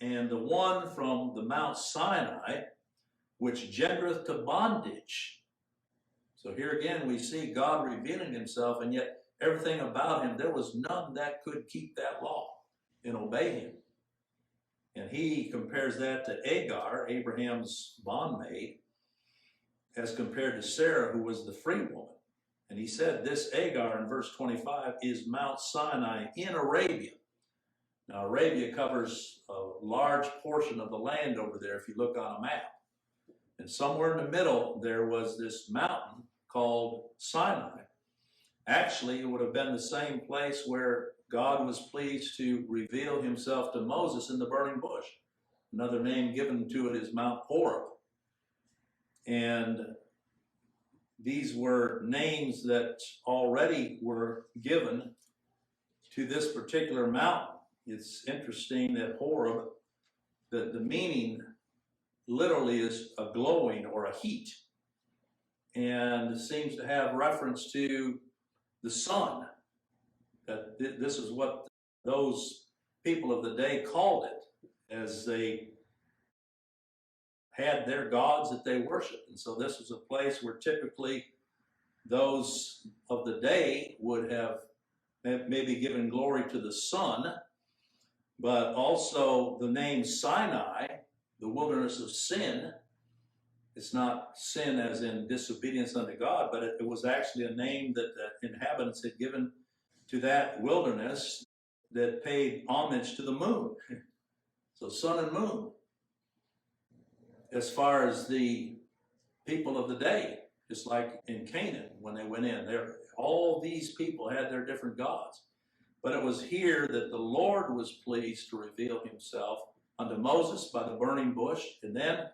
and the one from the Mount Sinai, which gendereth to bondage. So here again we see God revealing himself, and yet everything about him, there was none that could keep that law and obey him. And he compares that to Agar, Abraham's bondmaid, as compared to Sarah, who was the free woman. And he said this Agar in verse 25 is Mount Sinai in Arabia. Now Arabia covers a large portion of the land over there if you look on a map. And somewhere in the middle there was this mountain called Sinai. Actually, it would have been the same place where God was pleased to reveal himself to Moses in the burning bush. Another name given to it is Mount Horeb. And these were names that already were given to this particular mountain. It's interesting that Horeb, the meaning literally is a glowing or a heat, and seems to have reference to the sun. That this is what those people of the day called it, as they had their gods that they worshiped. And so this was a place where typically those of the day would have maybe given glory to the sun, but also the name Sinai, the wilderness of sin. It's not sin as in disobedience unto God, but it was actually a name that the inhabitants had given to that wilderness that paid homage to the moon. So sun and moon. As far as the people of the day, just like in Canaan when they went in, all these people had their different gods. But it was here that the Lord was pleased to reveal himself unto Moses by the burning bush. And then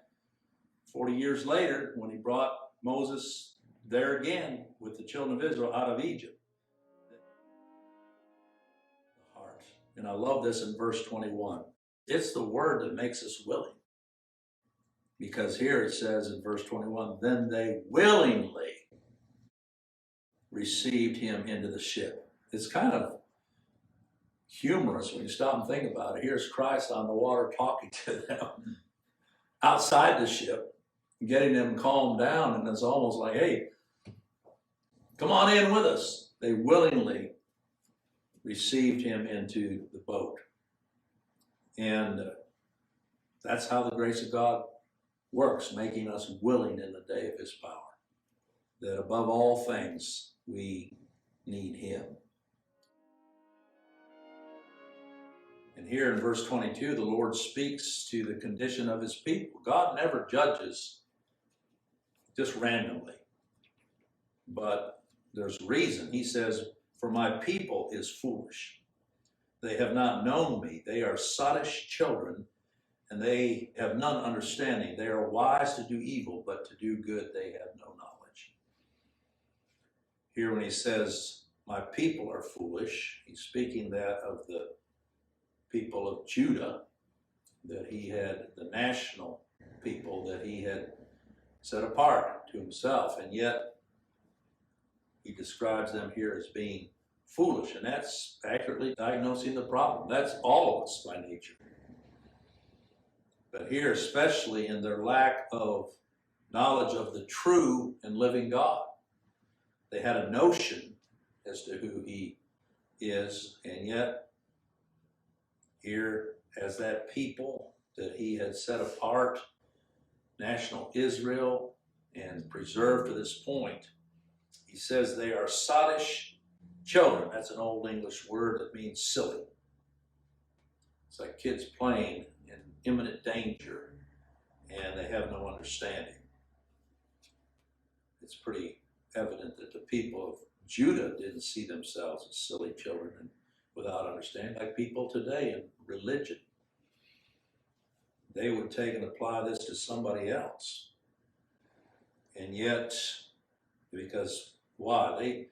40 years later, when he brought Moses there again with the children of Israel out of Egypt. The heart. And I love this in verse 21. It's the word that makes us willing. Because here it says in verse 21, then they willingly received him into the ship. It's kind of humorous when you stop and think about it. Here's Christ on the water talking to them outside the ship, getting them calmed down, and it's almost like, hey, come on in with us. They willingly received him into the boat. And that's how the grace of God works, making us willing in the day of his power. That above all things, we need him. And here in verse 22, the Lord speaks to the condition of his people. God never judges just randomly, but there's reason. He says, for my people is foolish. They have not known me. They are sottish children, and they have none understanding. They are wise to do evil, but to do good they have no knowledge. Here when he says, my people are foolish, he's speaking that of the people of Judah, that he had, the national people that he had set apart to himself, and yet he describes them here as being foolish, and that's accurately diagnosing the problem. That's all of us by nature. But here, especially in their lack of knowledge of the true and living God, they had a notion as to who he is, and yet here, as that people that he had set apart, national Israel, and preserved to this point, he says they are sottish children. That's an old English word that means silly. It's like kids playing in imminent danger, and they have no understanding. It's pretty evident that the people of Judah didn't see themselves as silly children and without understanding, like people today in religion. They would take and apply this to somebody else. And yet, because why?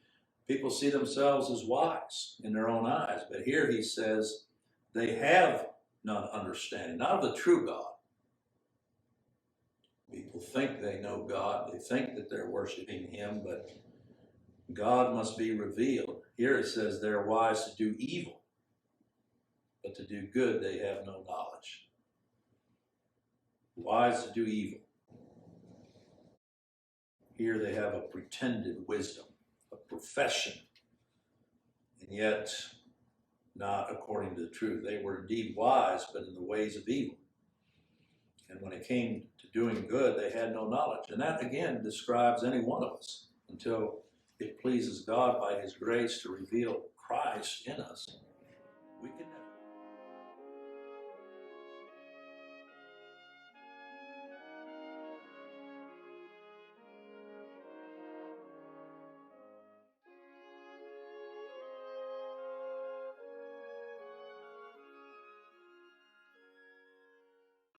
People see themselves as wise in their own eyes. But here he says they have none understanding, not of the true God. People think they know God. They think that they're worshiping him, but God must be revealed. Here it says they're wise to do evil, but to do good they have no knowledge. wise to do evil. Here they have a pretended wisdom, a profession, and yet not according to the truth. They were indeed wise, but in the ways of evil. And when it came to doing good, they had no knowledge. And that, again, describes any one of us until it pleases God by his grace to reveal Christ in us. We can never